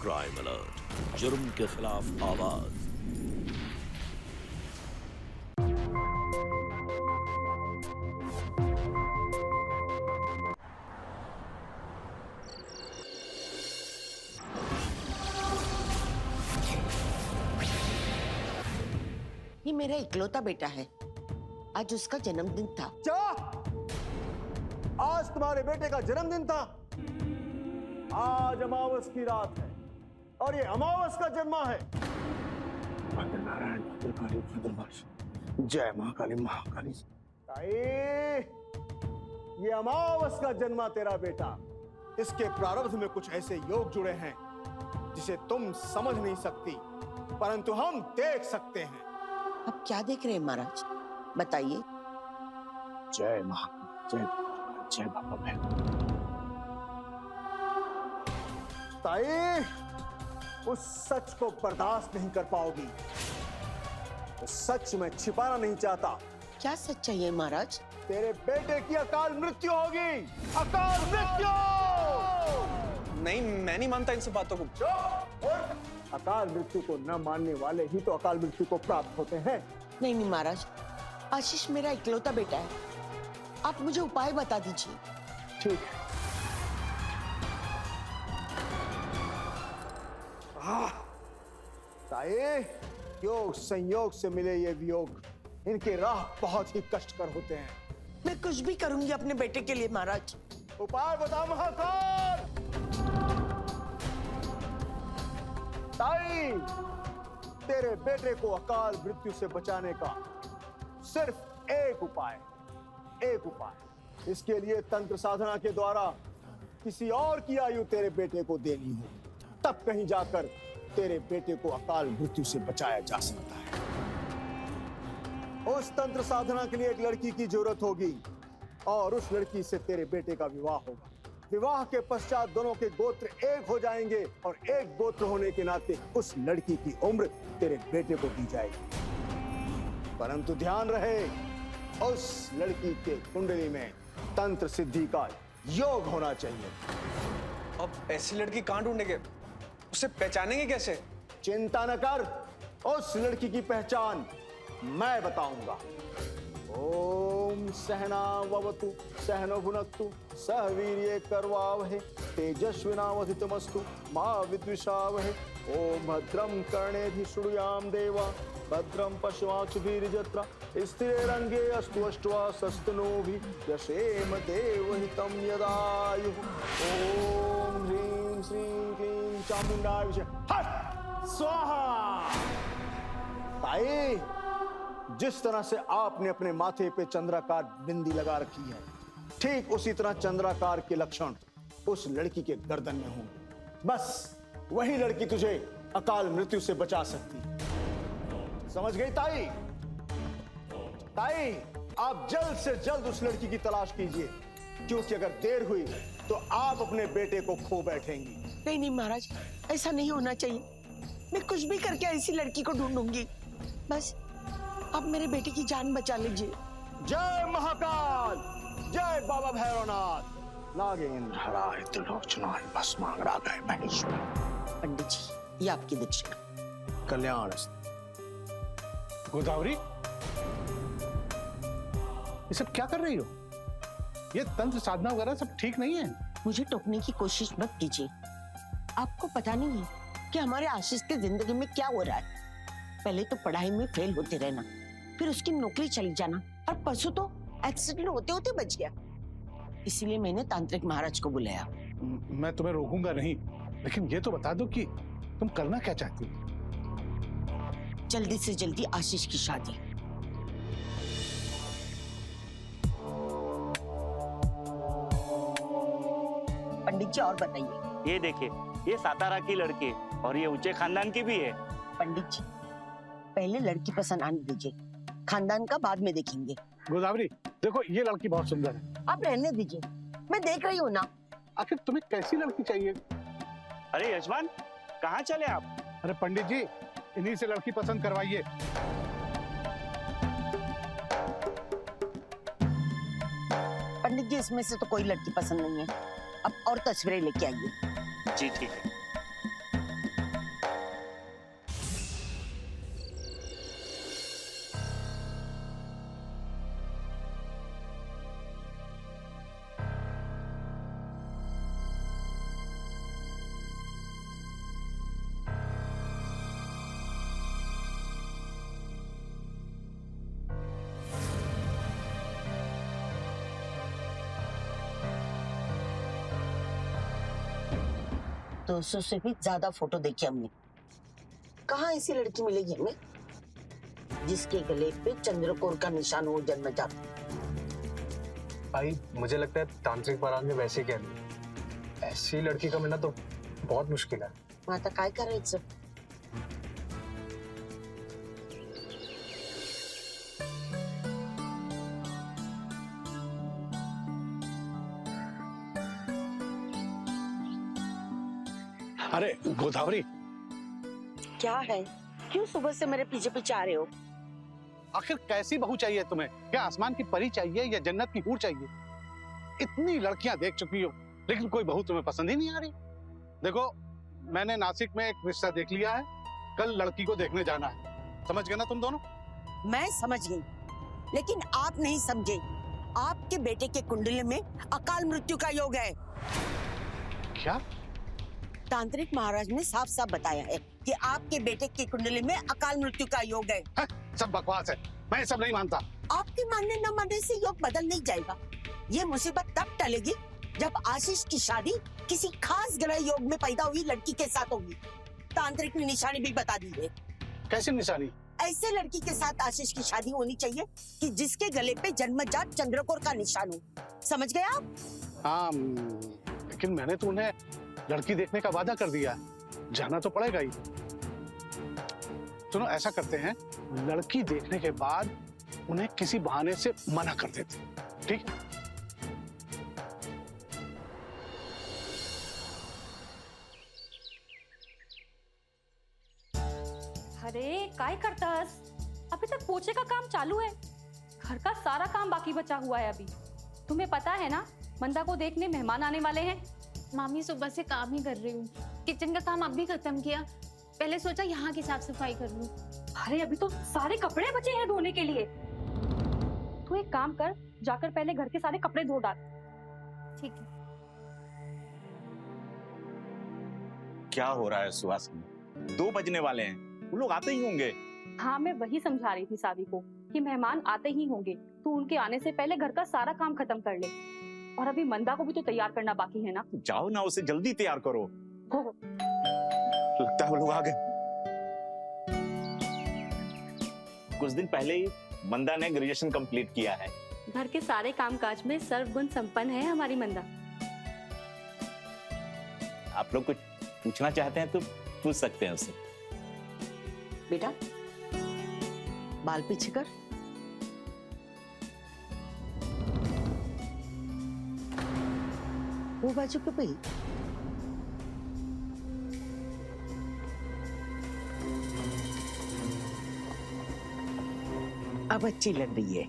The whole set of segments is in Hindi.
क्राइम अलर्ट, जुर्म के खिलाफ आवाज। ये मेरा इकलौता बेटा है, आज उसका जन्मदिन था। क्या? आज तुम्हारे बेटे का जन्मदिन था? आज अमावस की रात है और ये अमावस का जन्मा है। नारायण भद्रकाली भद्रवास, जय महाकाली महाकाली। ताई, ये अमावस का जन्मा तेरा बेटा, इसके प्रारब्ध में कुछ ऐसे योग जुड़े हैं जिसे तुम समझ नहीं सकती, परंतु हम देख सकते हैं। अब क्या देख रहे हैं महाराज, बताइए। जय महाकाली, जय बाबा भैरव। ताई, उस सच को बर्दाश्त नहीं कर पाओगी। उस सच में छिपाना नहीं चाहता। क्या सच चाहिए महाराज? तेरे बेटे की अकाल मृत्यु होगी, अकाल मृत्यु। नहीं, मैं नहीं मानता इन सब बातों को। अकाल मृत्यु को न मानने वाले ही तो अकाल मृत्यु को प्राप्त होते हैं। नहीं नहीं महाराज, आशीष मेरा इकलौता बेटा है, आप मुझे उपाय बता दीजिए। ठीक है। ताई, योग संयोग से मिले ये वियोग, इनके राह बहुत ही कष्टकर होते हैं। मैं कुछ भी करूंगी अपने बेटे के लिए महाराज। उपाय बता महाकाल। ताई, तेरे बेटे को अकाल मृत्यु से बचाने का सिर्फ एक उपाय, एक उपाय। इसके लिए तंत्र साधना के द्वारा किसी और की आयु तेरे बेटे को देनी हो, तब कहीं जाकर तेरे बेटे को अकाल मृत्यु से बचाया जा सकता है। उस तंत्र साधना के लिए एक लड़की की जरूरत होगी और उस लड़की से तेरे बेटे का विवाह होगा। विवाह के पश्चात दोनों के गोत्र एक हो जाएंगे और एक गोत्र होने के नाते उस लड़की की उम्र तेरे बेटे को दी जाएगी। परंतु ध्यान रहे, उस लड़की के कुंडली में तंत्र सिद्धि का योग होना चाहिए। अब ऐसी लड़की कहां ढूंढेंगे, उसे पहचानेंगे कैसे? चिंता न कर, उस लड़की की पहचान मैं बताऊंगा। ओम सहनावतु सहनो भुनक्तु सह वीर्ये करवावहे तेजस्विनावधितमस्तु मा विद्विषावहे। ओम भद्रं कर्णेभिः शृणुयाम देवा भद्रं पश्वाचुभिर्यजत्रा स्थिरैरङ्गे अस्तु अष्टवासस्तनूभिः यशेम देवहितं यदायुः। ओम ह्रीं श्रीं क्लीं चामुण्डाय विषे स्वाहा। ताई, जिस तरह से आपने अपने माथे पे चंद्राकार बिंदी लगा रखी है, ठीक उसी तरह चंद्राकार के लक्षण उस लड़की के गर्दन में होंगे। बस वही लड़की तुझे अकाल मृत्यु से बचा सकती है। समझ गई ताई? ताई, आप जल्द से जल्द उस लड़की की तलाश कीजिए, क्योंकि अगर देर हुई तो आप अपने बेटे को खो बैठेंगी। नहीं नहीं महाराज, ऐसा नहीं होना चाहिए। मैं कुछ भी करके ऐसी लड़की को ढूंढूंगी, बस आप मेरे बेटे की जान बचा लीजिए। जय महाकाल, जय बाबा भैरवनाथ। नागेंद्र हराय त्रिलोचनाय भस्मांगरागाय महेश्वर। पंडित जी, ये आपकी दक्षिणा। कल्याण। गोदावरी, ये सब क्या कर रही हो? ये तंत्र साधना वगैरह सब ठीक नहीं है। मुझे टोकने की कोशिश मत कीजिए। आपको पता नहीं है कि हमारे आशीष की जिंदगी में क्या हो रहा है। पहले तो पढ़ाई में फेल होते रहना, फिर उसकी नौकरी चली जाना, और परसों तो एक्सीडेंट होते होते बच गया। इसीलिए मैंने तांत्रिक महाराज को बुलाया। मैं तुम्हें रोकूंगा नहीं, लेकिन ये तो बता दो कि तुम करना क्या चाहती हो? जल्दी से जल्दी आशीष की शादी। पंडित जी, और बताइए। ये देखिए, ये सातारा की लड़की और ये ऊंचे खानदान की भी है। पंडित जी, पहले लड़की पसंद आने दीजिए, खानदान का बाद में देखेंगे। गोदावरी, देखो ये लड़की बहुत सुंदर है। आप रहने दीजिए, मैं देख रही हूँ ना। आखिर तुम्हें कैसी लड़की चाहिए? अरे यजमान, कहाँ चले आप? अरे पंडित जी, इन्हीं से लड़की पसंद करवाइए। पंडित जी, इसमें से तो कोई लड़की पसंद नहीं है, अब और तस्वीरें लेके आइए। जी ठीक है। 200 से भी ज्यादा फोटो देखी हमने। कहाँ ऐसी लड़की मिलेगी हमें जिसके गले पे चंद्रकोर का निशान हो जन्मजात? भाई मुझे लगता है तांत्रिक महाराज ने वैसे कह दिया, ऐसी लड़की का मिलना तो बहुत मुश्किल है। माता काय करायचं? अरे गोदावरी, क्या है? क्यों सुबह से मेरे पीछे पीछे आ रहे हो? आखिर कैसी बहू चाहिए तुम्हें? क्या आसमान की परी चाहिए या जन्नत की हूर चाहिए? इतनी लड़कियां देख चुकी हो लेकिन कोई बहू तुम्हें पसंद ही नहीं आ रही। देखो, मैंने नासिक में एक रिश्ता देख लिया है, कल लड़की को देखने जाना है। समझ गए ना तुम दोनों? मैं समझ गई, लेकिन आप नहीं समझे। आपके बेटे के कुंडली में अकाल मृत्यु का योग है। क्या? तांत्रिक महाराज ने साफ साफ बताया है कि आपके बेटे की कुंडली में अकाल मृत्यु का योग है। सब बकवास है, मैं सब नहीं मानता। आपके मानने न मानने से योग बदल नहीं जाएगा। ये मुसीबत तब टलेगी जब आशीष की शादी किसी खास ग्रह योग में पैदा हुई लड़की के साथ होगी। तांत्रिक ने निशानी भी बता दी है। कैसी निशानी? ऐसे लड़की के साथ आशीष की शादी होनी चाहिए कि जिसके गले पे जन्मजात चंद्रकोर का निशान हो। समझ गए आप? हाँ, लेकिन मैंने तो उन्हें लड़की देखने का वादा कर दिया, जाना तो पड़ेगा ही। सुनो, ऐसा करते हैं, लड़की देखने के बाद उन्हें किसी बहाने से मना कर देते, ठीक है? अरे काय करतास? अभी तक पोछे का काम चालू है, घर का सारा काम बाकी बचा हुआ है। अभी तुम्हें पता है ना, मंदा को देखने मेहमान आने वाले हैं। मामी सुबह से काम ही कर रही हूँ, किचन का काम अभी खत्म किया, पहले सोचा यहाँ की साफ सफाई कर लूँ। अरे अभी तो सारे कपड़े बचे हैं धोने के लिए। तू एक काम कर, जाकर पहले घर के सारे कपड़े धो डाल। ठीक है। क्या हो रहा है सुहासिनी? 2 बजने वाले हैं, वो लोग आते ही होंगे। हाँ, मैं वही समझा रही थी सावी को कि मेहमान आते ही होंगे, तू उनके आने से पहले घर का सारा काम खत्म कर ले। और अभी मंदा को भी तो तैयार करना बाकी है ना। जाओ ना, उसे जल्दी तैयार करो। हो। लगता है वो लोग आ गए। कुछ दिन पहले ही मंदा ने ग्रेजुएशन कंप्लीट किया है। घर के सारे कामकाज में सर्वगुण संपन्न है हमारी मंदा। आप लोग कुछ पूछना चाहते हैं तो पूछ सकते हैं उससे। बेटा, बाल पीछे कर। वो बाजू क्यों पे? अब अच्छी लग रही है।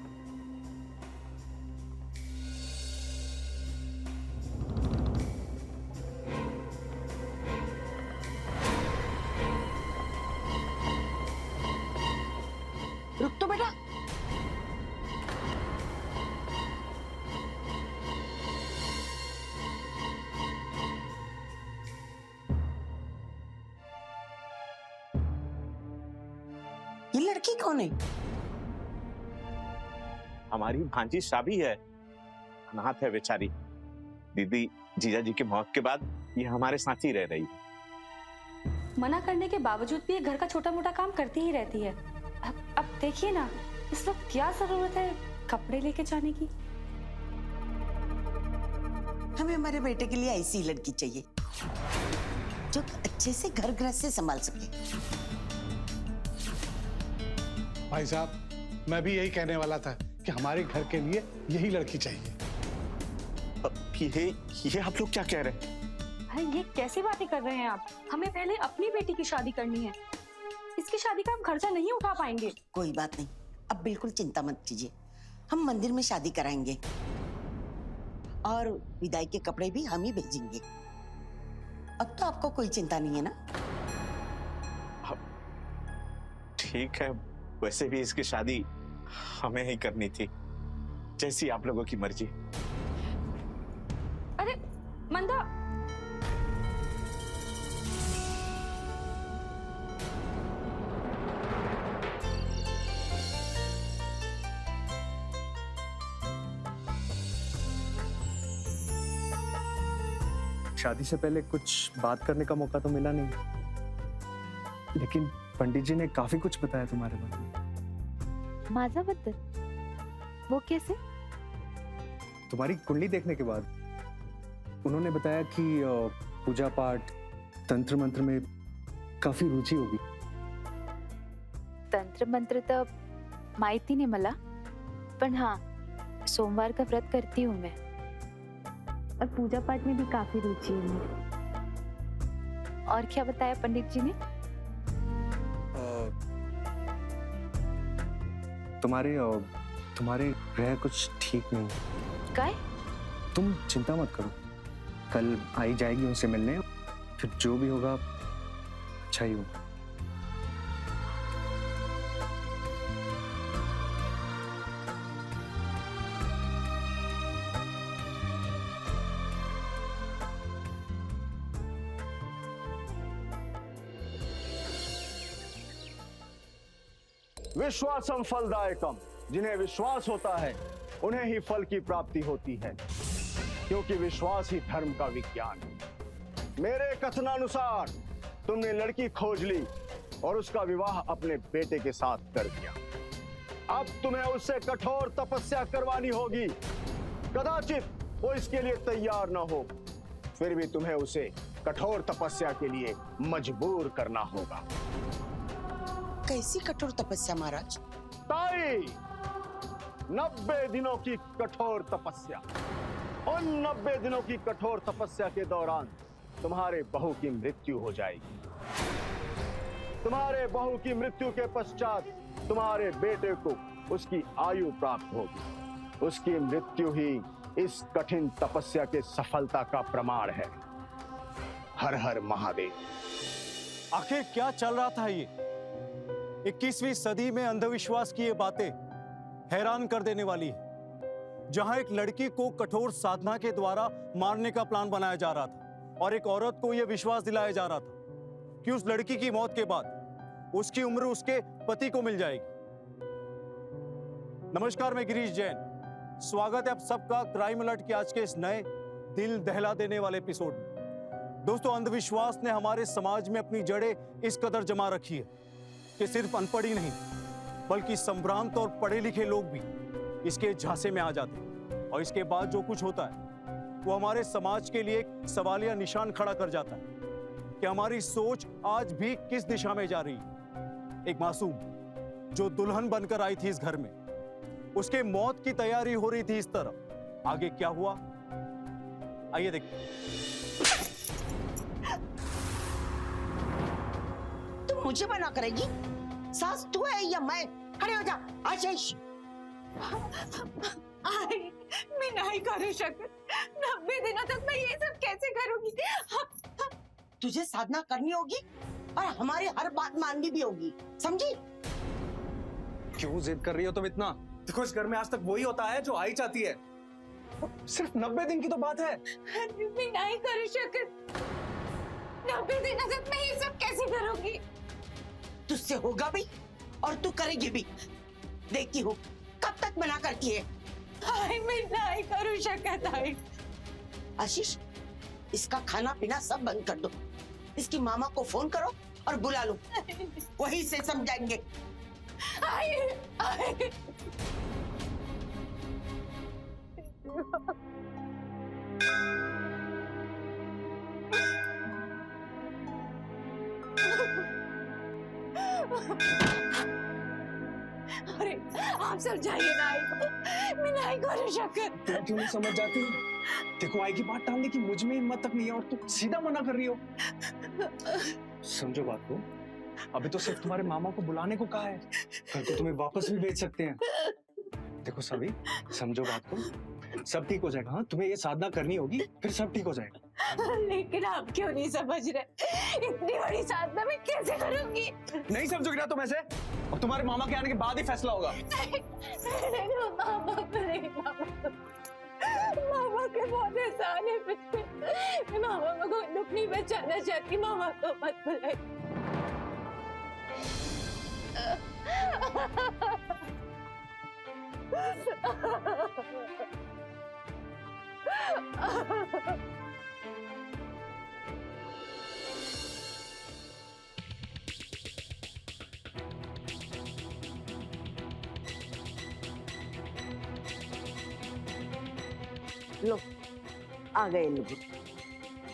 रुक तो बेटा। ये लड़की कौन है? हमारी भांजी शाबी है, अनाथ है बेचारी। दीदी जीजा जी की मौत के बाद ये हमारे साथ ही रह रही है। मना करने के बावजूद भी ये घर का छोटा मोटा काम करती ही रहती है। अब देखिए ना, इस वक्त क्या जरूरत है कपड़े लेके जाने की। हमें हमारे बेटे के लिए ऐसी लड़की चाहिए जो अच्छे से घर गृहस्थी संभाल सके। भाई साहब, मैं भी यही कहने वाला था कि हमारे घर के लिए यही लड़की चाहिए। ये आप लोग क्या कह रहे हैं? भाई ये कैसी बातें कर रहे हैं आप? हमें पहले अपनी बेटी की शादी करनी है। इसकी शादी का हम खर्चा नहीं उठा पाएंगे। कोई बात नहीं, अब बिल्कुल चिंता मत कीजिए। हम मंदिर में शादी कराएंगे और विदाई के कपड़े भी हम ही भेजेंगे। अब तो आपको कोई चिंता नहीं है ना? ठीक है, वैसे भी इसकी शादी हमें ही करनी थी, जैसी आप लोगों की मर्जी। अरे मंदा, शादी से पहले कुछ बात करने का मौका तो मिला नहीं, लेकिन पंडित जी ने काफी कुछ बताया तुम्हारे बारे में। माझ्याबद्दल? वो कैसे? तुम्हारी कुंडली देखने के बाद उन्होंने बताया कि पूजा पाठ, तंत्र मंत्र में काफी रुचि होगी। तंत्र मंत्र तर माहिती नाही मला, पण हाँ, सोमवार का व्रत करती हूँ मैं, और पूजा पाठ में भी काफी रुचि है मेरी। और क्या बताया पंडित जी ने? तुम्हारे ग्रह कुछ ठीक नहीं। काय? तुम चिंता मत करो, कल आई जाएगी उनसे मिलने, फिर जो भी होगा अच्छा ही होगा। विश्वासम फलदायकम, जिन्हें विश्वास होता है उन्हें ही फल की प्राप्ति होती है, क्योंकि विश्वास ही धर्म का विज्ञान है। मेरे कथनानुसार तुमने लड़की खोज ली और उसका विवाह अपने बेटे के साथ कर दिया। अब तुम्हें उससे कठोर तपस्या करवानी होगी। कदाचित वो इसके लिए तैयार ना हो, फिर भी तुम्हें उसे कठोर तपस्या के लिए मजबूर करना होगा। कैसी कठोर तपस्या महाराज? ताई, 90 दिनों की कठोर तपस्या। उन 90 दिनों की कठोर तपस्या के दौरान तुम्हारे बहू की मृत्यु हो जाएगी। तुम्हारे बहू की मृत्यु के पश्चात तुम्हारे बेटे को उसकी आयु प्राप्त होगी। उसकी मृत्यु ही इस कठिन तपस्या के सफलता का प्रमाण है। हर हर महादेव। आखिर क्या चल रहा था ये? 21वीं सदी में अंधविश्वास की ये बातें हैरान कर देने वाली है। जहां एक लड़की को कठोर साधना के द्वारा मारने का प्लान बनाया जा रहा था और एक औरत को यह विश्वास दिलाया जा रहा था कि उस लड़की की मौत के बाद उसकी उम्र उसके पति को मिल जाएगी। नमस्कार, मैं गिरीश जैन। स्वागत है आप सबका क्राइम अलर्ट के आज के इस नए दिल दहला देने वाले एपिसोड में। दोस्तों, अंधविश्वास ने हमारे समाज में अपनी जड़ें इस कदर जमा रखी है कि सिर्फ अनपढ़ ही नहीं बल्कि संभ्रांत और पढ़े लिखे लोग भी इसके झांसे में आ जाते हैं, और इसके बाद जो कुछ होता है वो हमारे समाज के लिए एक सवालिया निशान खड़ा कर जाता है कि हमारी सोच आज भी किस दिशा में जा रही है। एक मासूम जो दुल्हन बनकर आई थी इस घर में, उसके मौत की तैयारी हो रही थी इस तरफ। आगे क्या हुआ, आइए देखते। तू मुझे मना करेगी? सास तू है या मैं? खड़े हो जा आशीष। मैं नहीं कर सकती। 90 दिनों तक मैं ये सब कैसे करूंगी? तुझे साधना करनी होगी और हमारी हर बात माननी भी होगी, समझी? क्यों जिद कर रही हो तुम इतना? देखो, इस घर में आज तक वही होता है जो आई चाहती है। सिर्फ 90 दिन की तो बात है। मैं नहीं कर सकती। 90 दिनों तक मैं ये सब कैसे करूंगी? तुझसे होगा भी और तू करेगी भी। देखती हूँ कब तक मना करती है। मैं नहीं कर सकती। आशीष, इसका खाना पीना सब बंद कर दो। इसकी मामा को फोन करो और बुला लो, वहीं से समझाएंगे। अरे आप समझाइए ना आई को। मैं नहीं कर सकती। तुम क्यों नहीं समझ जाती? देखो, आई की बात टालने की मुझ में हिम्मत तक नहीं है और तुम सीधा मना कर रही हो। समझो बात को, अभी तो सिर्फ तुम्हारे मामा को बुलाने को कहा है, कल को तुम्हें वापस भी भेज सकते हैं। देखो सभी, समझो बात को, सब ठीक हो जाएगा। हाँ, तुम्हें ये साधना करनी होगी, फिर सब ठीक हो जाएगा। लेकिन आप क्यों नहीं समझ रहे? इतनी बड़ी साधना मैं कैसे करूंगी? नहीं समझोगे ना तुम ऐसे, और तुम्हारे मामा के आने के बाद ही फैसला होगा। मामा के बहुत एहसान है मुझ पे। मैं मामा को दुख नहीं बचाना चाहती। मामा को मत बुलाइए। लो, आ गए लोग।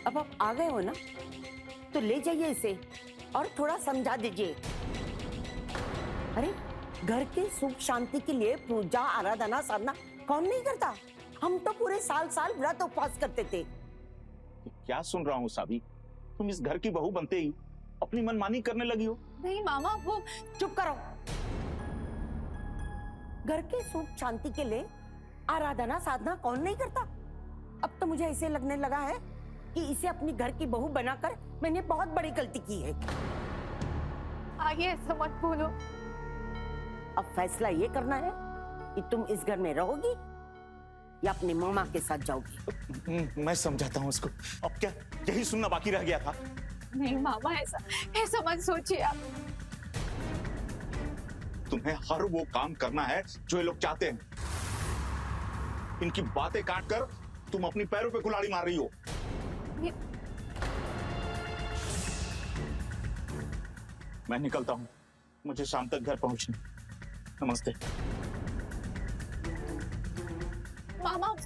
अब आप आ गए हो ना, तो ले जाइए इसे और थोड़ा समझा दीजिए। अरे घर के सुख शांति के लिए पूजा आराधना साधना कौन नहीं करता? हम तो पूरे साल साल व्रत उपवास करते थे। क्या सुन रहा हूँ साबी? तुम इस घर की बहू बनते ही अपनी मनमानी करने लगी हो। नहीं मामा, वो चुप करो। घर के सुख शांति के लिए आराधना साधना कौन नहीं करता? अब तो मुझे ऐसे लगने लगा है कि इसे अपनी घर की बहू बनाकर मैंने बहुत बड़ी गलती की है। आइए, ऐसा मत बोलो। अब फैसला ये करना है कि तुम इस घर में रहोगी या अपने मामा के साथ जाओगी। मैं समझाता हूँ उसको। अब क्या यही सुनना बाकी रह गया था? नहीं मामा, ऐसा मत सोचिए आप। तुम्हें हर वो काम करना है जो ये लोग चाहते हैं। इनकी बातें काट कर तुम अपनी पैरों पे कुल्हाड़ी मार रही हो। मैं निकलता हूं, मुझे शाम तक घर पहुंचना। नमस्ते।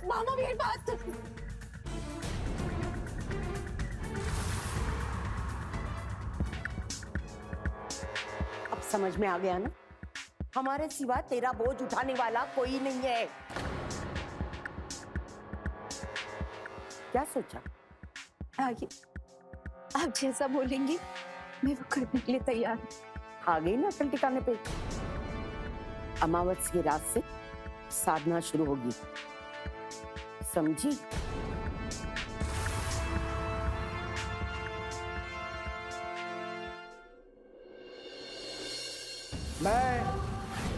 मामा मेरी बात। अब समझ में आ गया ना, हमारे सिवा तेरा बोझ उठाने वाला कोई नहीं है। क्या सोचा? आइए, आप जैसा बोलेंगी मैं वो करने के लिए तैयार हूँ। आ गई ना अकल टिकाने पे। अमावस की रात से साधना शुरू होगी, समझी? मैं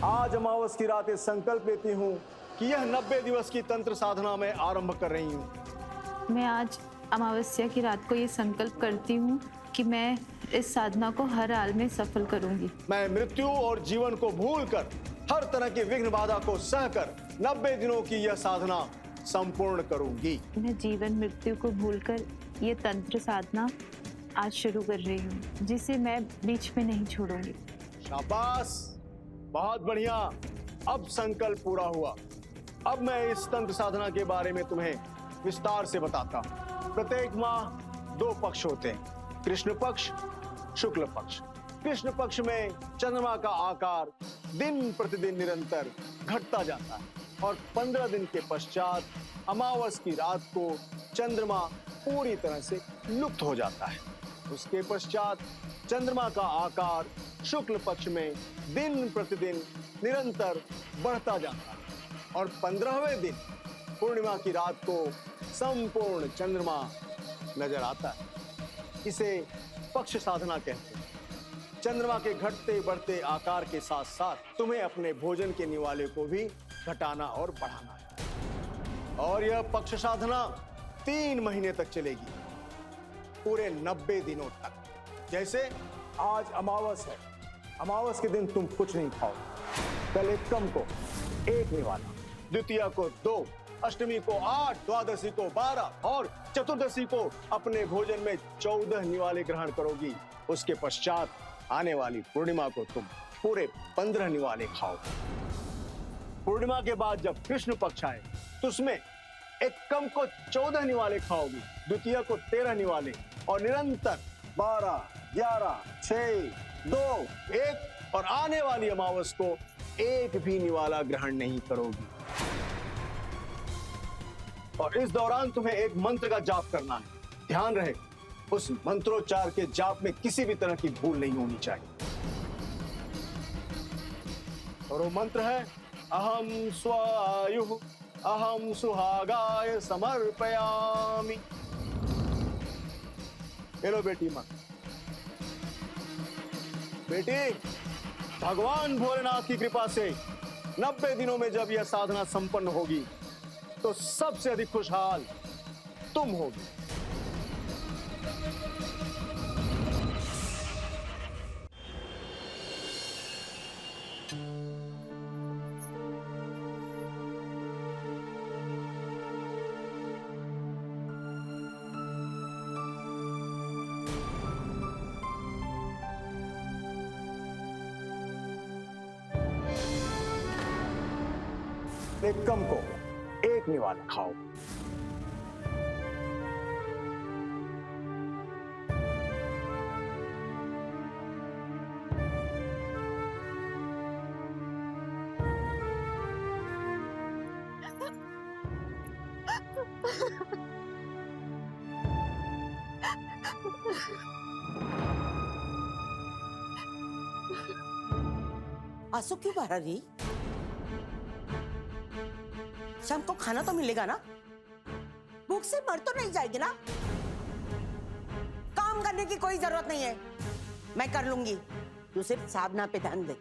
आज अमावस की रात इस संकल्प लेती हूँ कि यह 90 दिवस की तंत्र साधना में आरंभ कर रही हूँ। मैं आज अमावस्या की रात को ये संकल्प करती हूँ कि मैं इस साधना को हर हाल में सफल करूंगी। मैं मृत्यु और जीवन को भूलकर हर तरह की विघ्न बाधा को सहकर 90 दिनों की यह साधना संपूर्ण करूंगी। मैं जीवन मृत्यु को भूलकर ये तंत्र साधना आज शुरू कर रही हूँ, जिसे मैं बीच में नहीं छोड़ूंगी। शाबाश, बहुत बढ़िया। अब संकल्प पूरा हुआ। अब मैं इस तंत्र साधना के बारे में तुम्हें विस्तार से बताता हूँ। प्रत्येक माह 2 पक्ष होते हैं, कृष्ण पक्ष, शुक्ल पक्ष। कृष्ण पक्ष में चंद्रमा का आकार दिन प्रतिदिन निरंतर घटता जाता है और 15 दिन के पश्चात अमावस की रात को चंद्रमा पूरी तरह से लुप्त हो जाता है। उसके पश्चात चंद्रमा का आकार शुक्ल पक्ष में दिन प्रतिदिन निरंतर बढ़ता जाता है और 15वें दिन पूर्णिमा की रात को संपूर्ण चंद्रमा नजर आता है। इसे पक्ष साधना कहते हैं। चंद्रमा के घटते बढ़ते आकार के साथ साथ तुम्हें अपने भोजन के निवाले को भी घटाना और बढ़ाना है और यह पक्ष साधना 3 महीने तक चलेगी, पूरे 90 दिनों तक। जैसे आज अमावस है, अमावस के दिन तुम कुछ नहीं खाओ, कल एकम को 1 निवाला, द्वितीया को 2, अष्टमी को 8, द्वादशी को 12 और चतुर्दशी को अपने भोजन में 14 निवाले ग्रहण करोगी। उसके पश्चात आने वाली पूर्णिमा को तुम पूरे 15 निवाले खाओ। पूर्णिमा के बाद जब कृष्ण पक्ष आए तो उसमें एकम को 14 निवाले खाओगी, द्वितीया को 13 निवाले और निरंतर 12, 11, 6, 2, 1 और आने वाली अमावस को 1 भी निवाला ग्रहण नहीं करोगी। और इस दौरान तुम्हें एक मंत्र का जाप करना है। ध्यान रहे, उस मंत्रोच्चार के जाप में किसी भी तरह की भूल नहीं होनी चाहिए। और वो मंत्र है अहम स्वायुः अहम सुहागाय समर्पयामि। हेलो बेटी मां, बेटी भगवान भोलेनाथ की कृपा से 90 दिनों में जब यह साधना संपन्न होगी तो सबसे अधिक खुशहाल तुम होगी। एकम को 1 निवाला खाओ, आंसू क्यों बहा रही? शाम को खाना तो मिलेगा ना? भूख से मर तो नहीं जाएगी ना? काम करने की कोई जरूरत नहीं है, मैं कर लूंगी। तू सिर्फ साधना पे ध्यान दे।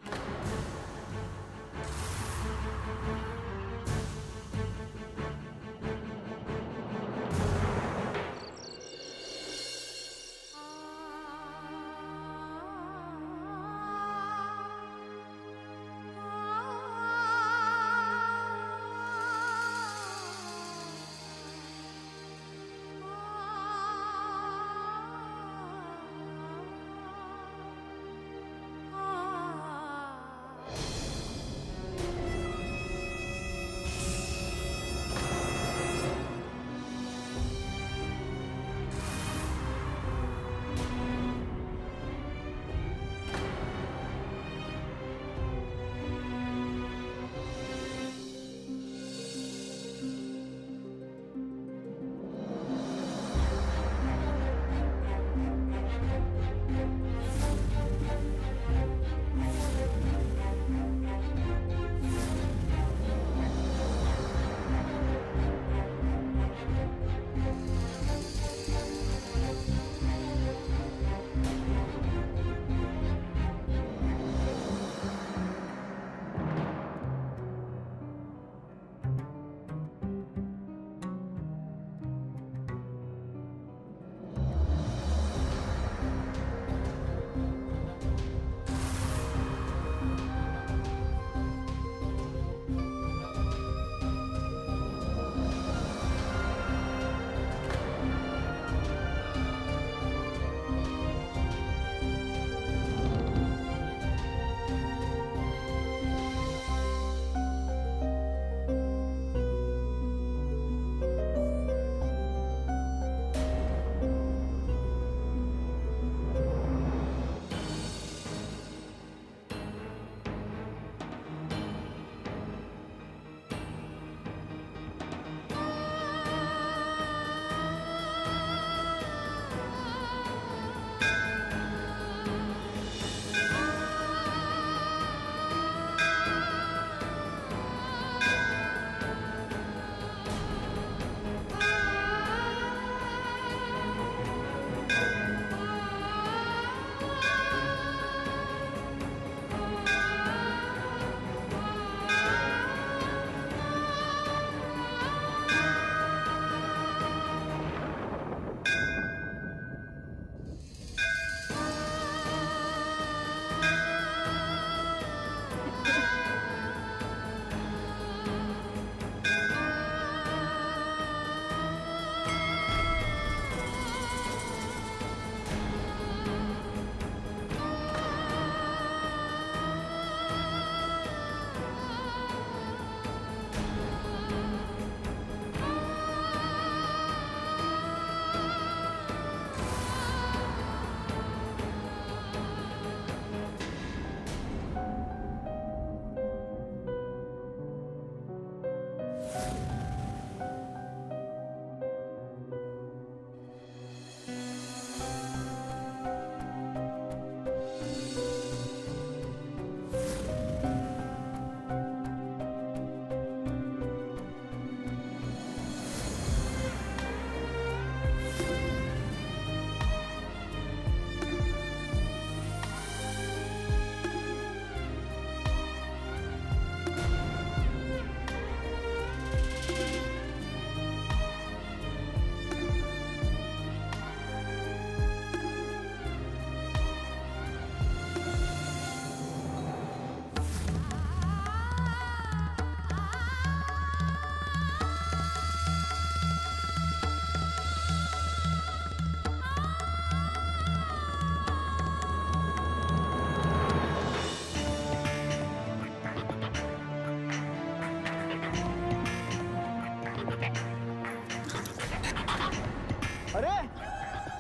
अरे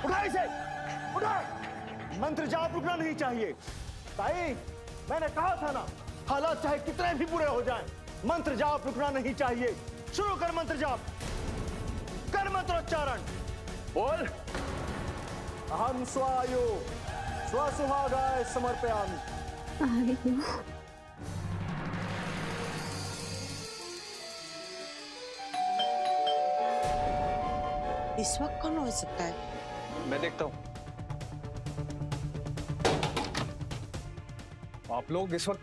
उठा इसे, उठा। मंत्र जाप रुकना नहीं चाहिए। ताई, मैंने कहा था ना, हालात चाहे कितने भी बुरे हो जाएं, मंत्र जाप रुकना नहीं चाहिए। शुरू कर मंत्र जाप, कर मंत्रोच्चारण, बोल अहम स्वायो स्वसुहागाय समर्पयामि। इस वक्त कौन हो सकता है? मैं देखता हूँ। आप लोग इस वक्त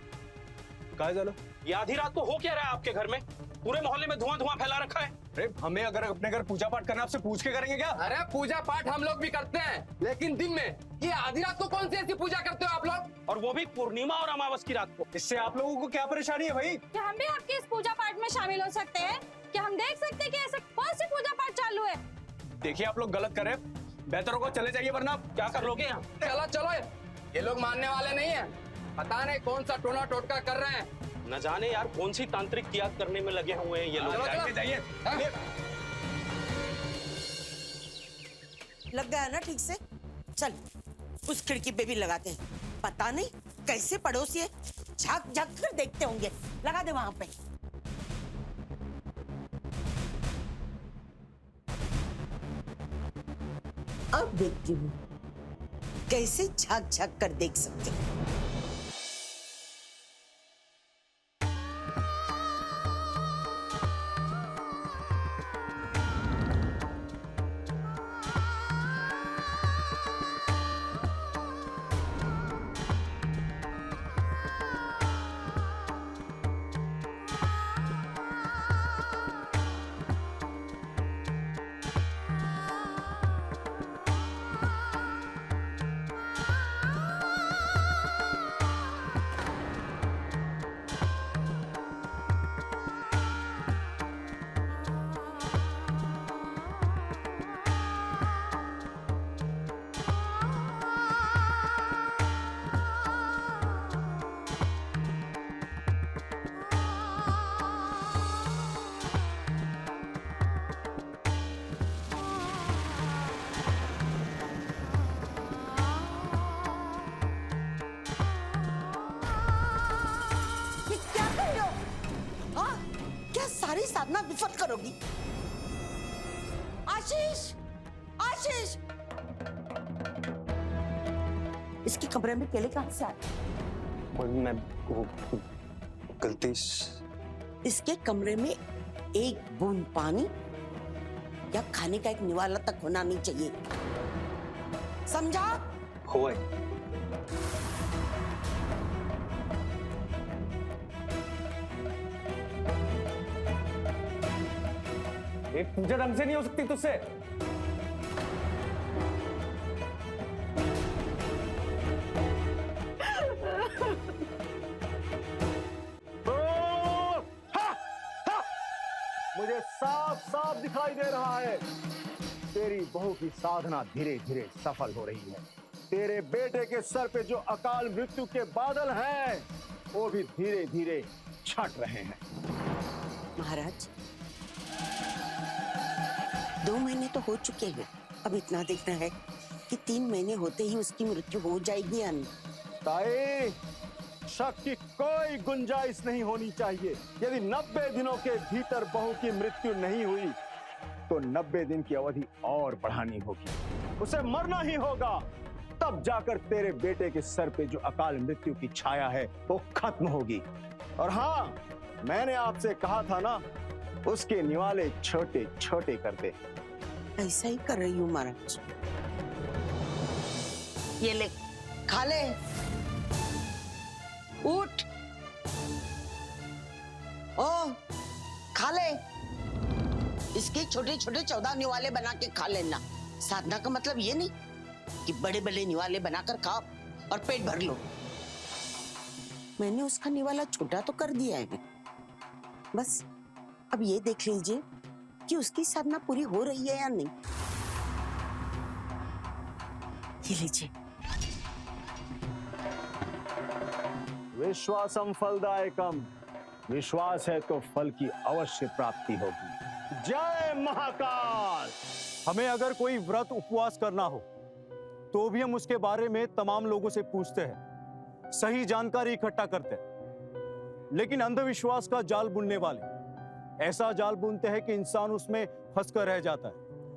कहाँ जा लो? ये आधी रात को हो क्या रहा है आपके घर में? पूरे मोहल्ले में धुआं धुआं फैला रखा है। अरे हमें अगर अपने घर पूजा पाठ करना आपसे पूछ के करेंगे क्या? अरे पूजा पाठ हम लोग भी करते हैं, लेकिन दिन में। ये आधी रात को कौन सी ऐसी पूजा करते हो आप लोग? और वो भी पूर्णिमा और अमावस की रात को। इससे आप लोगों को क्या परेशानी है भाई? क्या हम भी आपके इस पूजा पाठ में शामिल हो सकते हैं? क्या हम देख सकते हैं कि ऐसे कौन सी पूजा पाठ चालू है? देखिए आप लोग गलत कर रहे हैं, बेहतर होगा चले जाइए वरना क्या कर लोगे यहाँ? चलो चलो, ये लोग मानने वाले नहीं है। पता नहीं कौन सा टोना टोटका कर रहे हैं। न जाने यार कौन सी तांत्रिक किया करने में लगे हुए हैं ये लोग। चलो, जाइए। लग गया ना ठीक से? चल उस खिड़की पे भी लगाते हैं। पता नहीं कैसे पड़ोसी है, झांक झांक कर देखते होंगे। लगा दे वहां पे। अब देखती हूँ कैसे झांक झांक कर देख सकते हैं। सारी साधना विफल करोगी? आशीष, आशीष, इसके कमरे में केले कहां से आए? मैं गलती इसके कमरे में एक बूंद पानी या खाने का एक निवाला तक होना नहीं चाहिए, समझा? हुआ एक पूजा ढंग से नहीं हो सकती तुझसे। मुझे साफ साफ दिखाई दे रहा है तेरी बहू की साधना धीरे धीरे सफल हो रही है। तेरे बेटे के सर पे जो अकाल मृत्यु के बादल हैं वो भी धीरे धीरे छट रहे हैं। महाराज 2 महीने तो हो चुके हैं, अब इतना देखना है कि 3 महीने होते ही उसकी मृत्यु हो जाएगी या नहीं। ताई, शक की कोई गुंजाइश नहीं होनी चाहिए। यदि 90 दिनों के भीतर बहू की मृत्यु नहीं हुई तो 90 दिन की अवधि और बढ़ानी होगी, उसे मरना ही होगा। तब जाकर तेरे बेटे के सर पे जो अकाल मृत्यु की छाया है वो खत्म होगी। और हाँ, मैंने आपसे कहा था ना, उसके निवाले छोटे छोटे कर दे। ऐसा ही कर रही हूँ महाराज। ये ले, खा ले, उठ, ओ खा ले। इसके छोटे छोटे 14 निवाले बना के खा लेना। साधना का मतलब ये नहीं कि बड़े बड़े निवाले बनाकर खाओ और पेट भर लो। मैंने उसका निवाला छोटा तो कर दिया है, बस अब ये देख लीजिए कि उसकी साधना पूरी हो रही है या नहीं। ये लीजिए। विश्वासम फलदायकम, विश्वास है तो फल की अवश्य प्राप्ति होगी। जय महाकाल। हमें अगर कोई व्रत उपवास करना हो तो भी हम उसके बारे में तमाम लोगों से पूछते हैं, सही जानकारी इकट्ठा करते हैं, लेकिन अंधविश्वास का जाल बुनने वाले ऐसा जाल बुनते हैं कि इंसान उसमें फंसकर रह जाता है।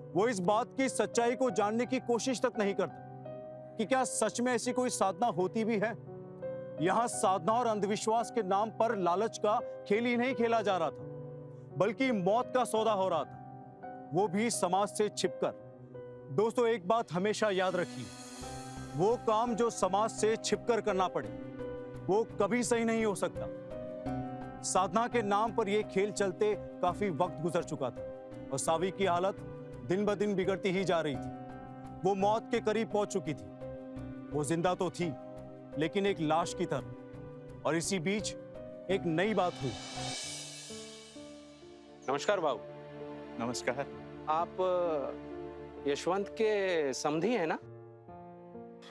वो इस बात की सच्चाई को जानने की कोशिश तक नहीं करता कि क्या सच में ऐसी कोई साधना होती भी है। यहां साधना और अंधविश्वास के नाम पर लालच का खेल ही नहीं खेला जा रहा था, बल्कि मौत का सौदा हो रहा था, वो भी समाज से छिपकर। दोस्तों, एक बात हमेशा याद रखिए, वो काम जो समाज से छिपकर करना पड़े वो कभी सही नहीं हो सकता। साधना के नाम पर यह खेल चलते काफी वक्त गुजर चुका था और सावी की हालत दिन ब दिन बिगड़ती ही जा रही थी। वो मौत के करीब पहुंच चुकी थी। वो जिंदा तो थी, लेकिन एक लाश की तरह। और इसी बीच एक नई बात हुई। नमस्कार बाबू। नमस्कार। आप यशवंत के समधी हैं ना?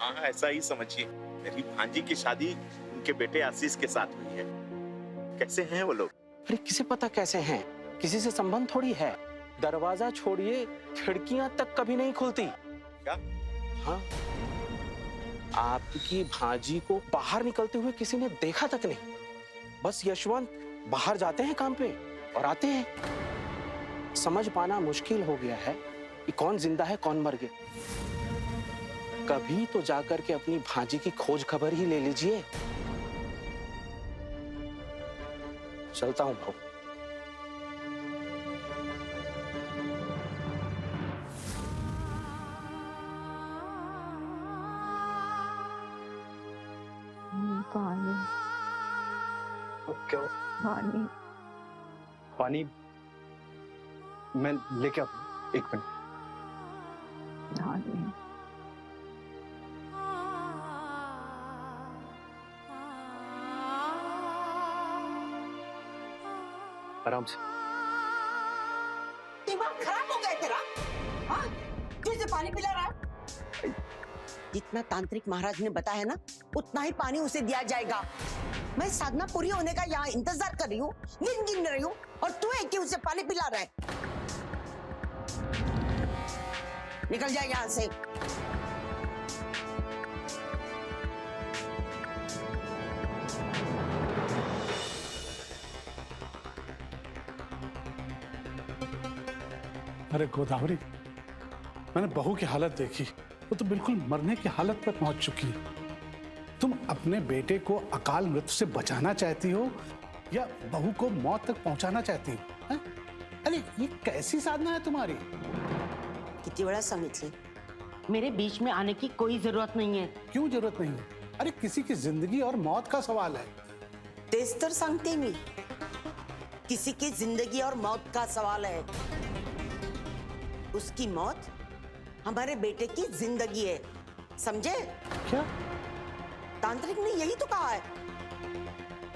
हाँ, ऐसा ही समझिए। मेरी भांजी की शादी उनके बेटे आशीष के साथ हुई है। कैसे हैं वो लोग? अरे किसे पता कैसे हैं, किसी से संबंध थोड़ी है। दरवाजा छोड़िए, खिड़कियां तक कभी नहीं खुलती। क्या? हाँ, आपकी भांजी को बाहर निकलते हुए किसी ने देखा तक नहीं। बस यशवंत बाहर जाते हैं काम पे और आते हैं। समझ पाना मुश्किल हो गया है कि कौन जिंदा है कौन मर गया। कभी तो जाकर के अपनी भांजी की खोज खबर ही ले लीजिए। चलता हूं भाऊ। पानी, क्या? पानी। पानी मैं लेके आता हूं, एक मिनट। पानी। आराम से। दिमाग खराब हो गया तेरा? हाँ? कैसे पानी पिला रहा है? जितना तांत्रिक महाराज ने बताया ना, उतना ही पानी उसे दिया जाएगा। मैं साधना पूरी होने का यहाँ इंतजार कर रही हूँ, दिन गिन रही हूँ, और तू है कि उसे पानी पिला रहा है। निकल जा यहाँ से। अरे गोदावरी, मैंने बहू की हालत देखी, वो तो बिल्कुल मरने की हालत पर पहुंच चुकी है। तुम अपने बेटे को अकाल मृत्यु से बचाना चाहती हो या बहू को मौत तक पहुंचाना चाहती हो? हैं? अरे ये कैसी साधना है तुम्हारी? कितनी बड़ा सांगितले, मेरे बीच में आने की कोई जरूरत नहीं है। क्यों जरूरत नहीं है? अरे किसी की जिंदगी और मौत का सवाल है। तेज तर सांगते मी, किसी की जिंदगी और मौत का सवाल है। उसकी मौत हमारे बेटे की जिंदगी है, समझे? क्या? तांत्रिक ने यही तो कहा है।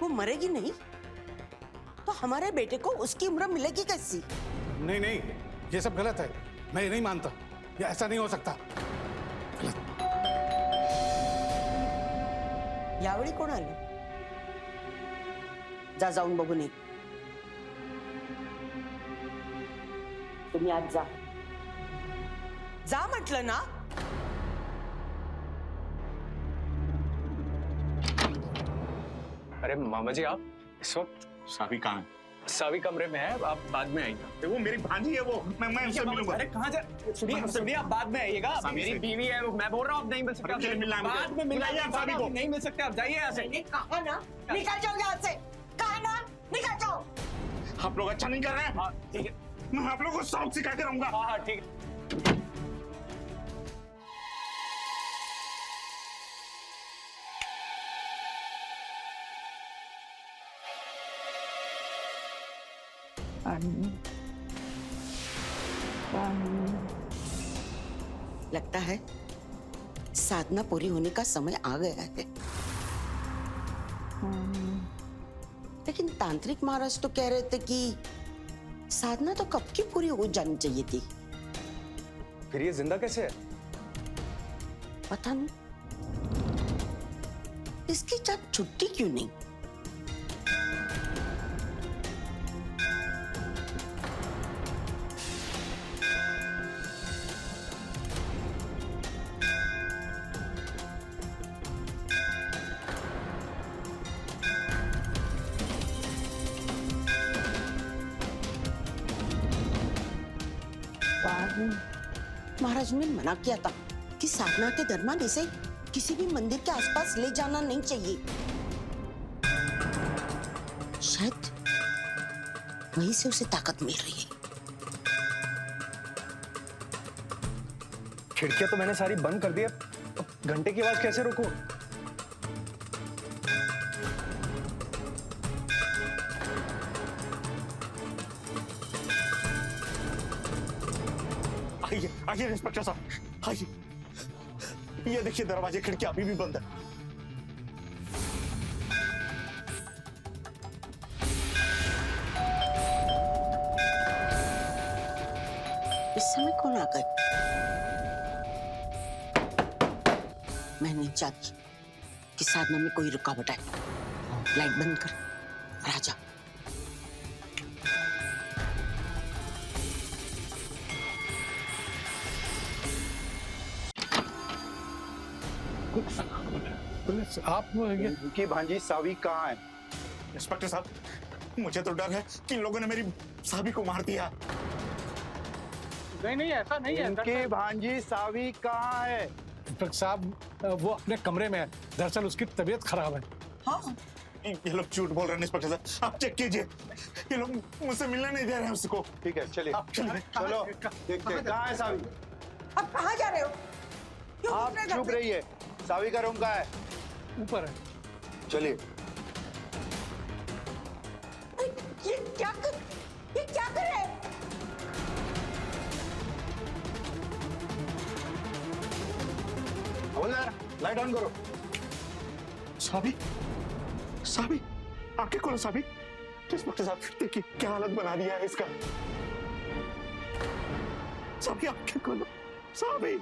वो मरेगी नहीं तो हमारे बेटे को उसकी उम्र मिलेगी कैसी? नहीं नहीं, ये सब गलत है। मैं ये नहीं मानता, ये ऐसा नहीं हो सकता। गलत। यावेळी कोण आलं? जा, जाऊन बघून ये। तुम्ही आज जा, जा म्हटलं ना। अरे मामा जी, आप इस वक्त? सावी कहाँ है? सावी कमरे में है, आप बाद में आइएगा। वो मेरी भांजी है, वो मैं उनसे मिलूंगा। अरे कहाँ जा? सुनिए, आप बाद में आइएगा। मेरी बीवी है, मैं बोल रहा हूँ आप नहीं मिल सकते। बाद में मिलाइए आप सावी को। नहीं मिल सकते, आप जाइए यहाँ से। कहा ना निकल जाओ यहाँ से, कहा ना निकल जाओ। आप लोग अच्छा नहीं कर रहे हैं। हाँ ठीक है, मैं आप लोगों को सबक सिखा के रहूंगा। हाँ ठीक है। लगता है साधना पूरी होने का समय आ गया है। लेकिन तांत्रिक महाराज तो कह रहे थे कि साधना तो कब की पूरी हो जानी चाहिए थी। फिर ये जिंदा कैसे है? पता नहीं, इसकी जब छुट्टी क्यों नहीं? पानी। महाराज ने मना किया था कि साधना के दरमियान इसे किसी भी मंदिर के आसपास ले जाना नहीं चाहिए। शायद वहीं से उसे ताकत मिल रही है। खिड़कियां तो मैंने सारी बंद कर दी, अब घंटे की आवाज कैसे रोकूं? आइए आइए इंस्पेक्टर साहब, आइए। ये देखिए दरवाजे खिड़की अभी भी बंद है। इस समय कौन आ गए? मैं नहीं चाहती कि साधना में कोई रुकावट आए। लाइट बंद कर और आजा। पुलिस, आप इनकी भांजी सावी कहाँ है? इंस्पेक्टर साहब, मुझे तो डर है कि इन लोगों ने मेरी सावी को मार दिया। नहीं ऐसा नहीं है। इनकी भांजी सावी कहाँ है? इंस्पेक्टर साहब, वो अपने कमरे में है। दरअसल उसकी तबीयत खराब है। हाँ, ये लोग झूठ बोल रहे हैं इंस्पेक्टर साहब, आप चेक कीजिए। ये लोग मुझसे मिलने नहीं दे रहे हैं उसको। ठीक है, चलिए आप चलिए। चलो देखते हैं कहाँ है सावी। अब कहाँ जा रहे हो? क्यों आप घूमने चुप जाते? रहिए। सावी का रूम कहाँ है? ऊपर है। चलिए। ये क्या कर रहे हैं? हवलदार, लाइट ऑन करो। सावी, सावी, आंखें खोलो सावी। इंस्पेक्टर साहब, देखिए क्या हालत बना दिया है इसका। सावी आंखें खोलो। सावी,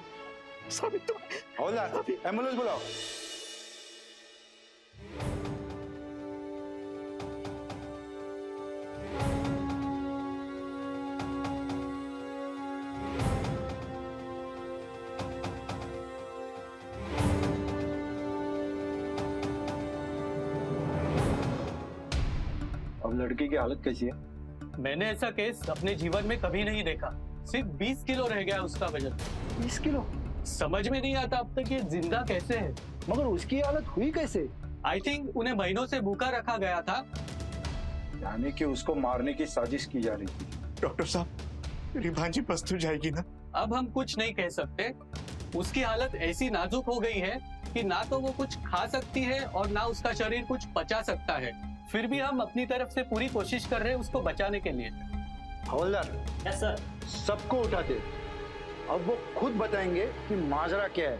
सावी तुम। हवलदार, एम्बुलेंस बुलाओ। अब लड़की की हालत कैसी है? मैंने ऐसा केस अपने जीवन में कभी नहीं देखा। सिर्फ 20 किलो रह गया उसका वजन। 20 किलो? समझ में नहीं आता अब तक ये जिंदा कैसे है। मगर उसकी हालत हुई कैसे? आई थिंक उन्हें महीनों से भूखा रखा गया था। यानी कि उसको मारने की साजिश की जा रही थी। डॉक्टर साहब, मेरी भांजी बच तो जाएगी ना? अब हम कुछ नहीं कह सकते। उसकी हालत ऐसी नाजुक हो गई है कि ना तो वो कुछ खा सकती है और ना उसका शरीर कुछ पचा सकता है। फिर भी हम अपनी तरफ से पूरी कोशिश कर रहे हैं उसको बचाने के लिए। हवलदार, यस सर। सबको उठा दे। अब वो खुद बताएंगे कि माजरा क्या है।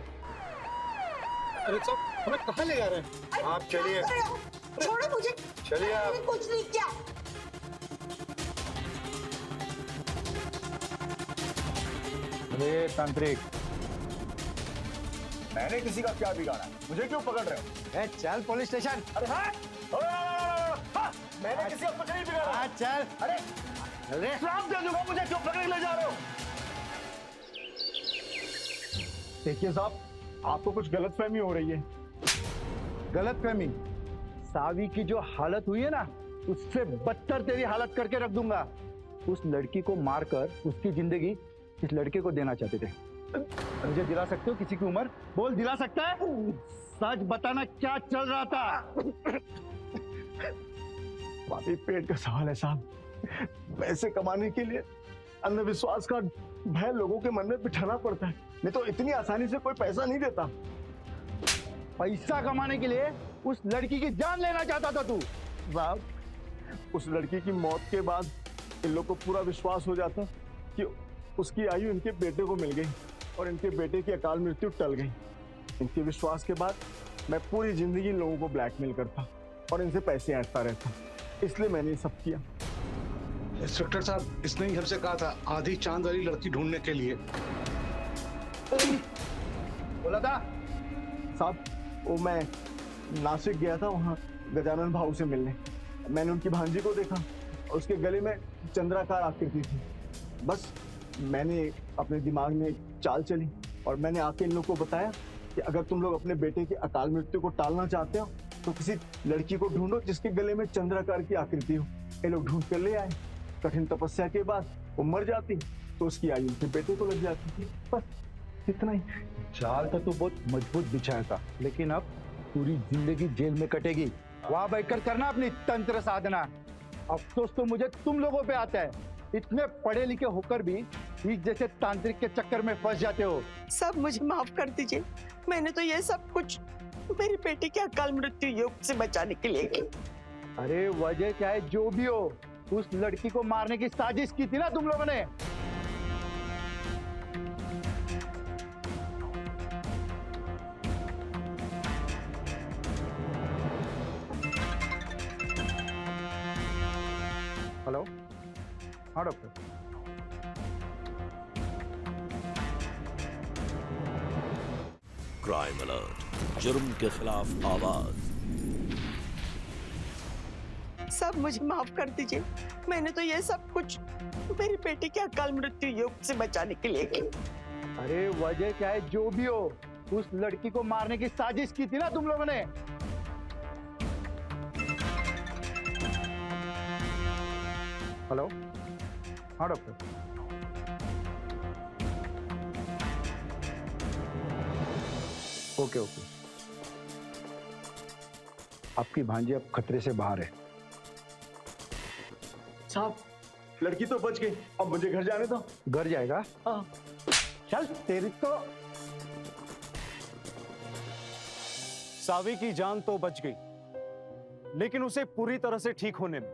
अरे साहब, हमें कहाँ ले जा रहे हैं? आप चलिए। छोड़ो मुझे। चलिए आप। मैंने कुछ नहीं किया। अरे तांत्रिक, मैंने किसी का क्या बिगाड़ा? मुझे क्यों पकड़ रहे हो? चल पुलिस स्टेशन। अरे हाँ? मैंने किसी का कुछ नहीं बिगाड़ा। चल। अरे श्राप दे दूंगा, मुझे क्यों पकड़ ले जा रहे हो? देखिए साहब, आपको कुछ गलतफहमी हो रही है। गलतफहमी? सावी की जो हालत हुई है ना, उससे बदतर तेरी हालत करके रख दूंगा। उस लड़की को मारकर उसकी जिंदगी इस लड़के को देना चाहते थे। मुझे दिला सकते हो किसी की उम्र? बोल, दिला सकता है? सच बताना, क्या चल रहा था? वाकई पेट का सवाल है साहब। पैसे कमाने के लिए अंधविश्वास का भय लोगों के मन में बिठाना पड़ता है, नहीं तो इतनी आसानी से कोई पैसा नहीं देता। पैसा कमाने के लिए उस लड़की की जान लेना चाहता था तू? साहब, उस लड़की की मौत के बाद इन लोग को पूरा विश्वास हो जाता कि उसकी आयु इनके बेटे को मिल गई और इनके बेटे की अकाल मृत्यु टल गई। इनके विश्वास के बाद मैं पूरी जिंदगी इन लोगों को ब्लैकमेल करता और इनसे पैसे ऐंठता रहता, इसलिए मैंने ये सब किया। इंस्पेक्टर साहब, इसने ही हमसे कहा था आधी चांद वाली लड़की ढूंढने के लिए। बोला था साहब, वो मैं नासिक गया था, वहाँ गजानन भाऊ से मिलने। मैंने उनकी भांजी को देखा और उसके गले में चंद्राकार आकृति थी। बस मैंने अपने दिमाग में एक चाल चली और मैंने आके इन लोगों को बताया कि अगर तुम लोग अपने बेटे की अकाल मृत्यु को टालना चाहते हो तो किसी लड़की को ढूंढो जिसके गले में चंद्राकार की आकृति हो। ये लोग ढूंढ कर ले आए। कठिन तपस्या के बाद वो मर जाती, तो उसकी आयु के बेटे को लग जाती थी, बस इतना ही। चाल तो बहुत मजबूत बिछाया था, लेकिन अब पूरी जिंदगी जेल में कटेगी। वहां बैठकर करना अपनी तंत्र साधना। अफसोस तो मुझे तुम लोगों पे आता है, इतने पढ़े लिखे होकर भी इस जैसे तांत्रिक के चक्कर में फंस जाते हो। सब मुझे माफ कर दीजिए, मैंने तो ये सब कुछ मेरी बेटी के अकाल मृत्यु योग से बचाने के लिए किया। अरे वजह चाहे जो भी हो, उस लड़की को मारने की साजिश की थी ना तुम लोगों ने। हेलो, हाँ डॉक्टर। क्राइम अलर्ट, जुर्म के खिलाफ आवाज। सब मुझे माफ कर दीजिए, मैंने तो ये सब कुछ मेरी बेटी के अकाल मृत्यु योग से बचाने के लिए किया। अरे वजह चाहे जो भी हो, उस लड़की को मारने की साजिश की थी ना तुम लोगों ने। हेलो, हाँ डॉक्टर। ओके ओके, आपकी भांजी अब खतरे से बाहर है। साहब, लड़की तो बच गई, अब मुझे घर जाने दो। घर जाएगा? हाँ। चल तेरी तो। सावी की जान तो बच गई, लेकिन उसे पूरी तरह से ठीक होने में,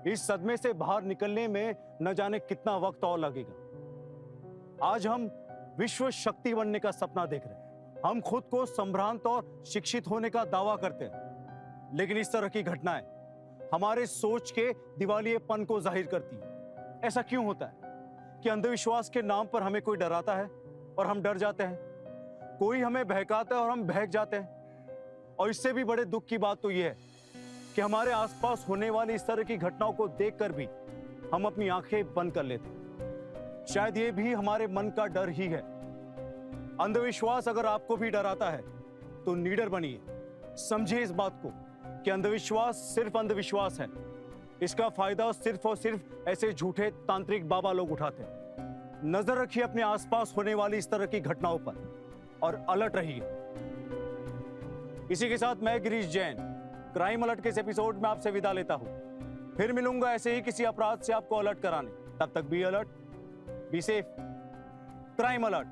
इस सदमे से बाहर निकलने में न जाने कितना वक्त और लगेगा। आज हम विश्व शक्ति बनने का सपना देख रहे हैं। हम खुद को संभ्रांत और शिक्षित होने का दावा करते हैं, लेकिन इस तरह की घटनाएं हमारे सोच के दिवालियेपन को जाहिर करती है। ऐसा क्यों होता है कि अंधविश्वास के नाम पर हमें कोई डराता है और हम डर जाते हैं, कोई हमें बहकाता है और हम बहक जाते हैं। और इससे भी बड़े दुख की बात तो यह है कि हमारे आसपास होने वाली इस तरह की घटनाओं को देखकर भी हम अपनी आंखें बंद कर लेते हैं। शायद ये भी हमारे मन का डर ही है। अंधविश्वास अगर आपको भी डराता है तो निडर बनिए, समझिए इस बात को कि अंधविश्वास सिर्फ अंधविश्वास है। इसका फायदा सिर्फ और सिर्फ ऐसे झूठे तांत्रिक बाबा लोग उठाते हैं। नजर रखिए अपने आसपास होने वाली इस तरह की घटनाओं पर और अलर्ट रहिए। इसी के साथ मैं गिरीश जैन क्राइम अलर्ट के इस एपिसोड में आपसे विदा लेता हूं। फिर मिलूंगा ऐसे ही किसी अपराध से आपको अलर्ट कराने। तब तक be alert, be safe. Crime alert,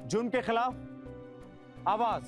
जुर्म के खिलाफ आवाज।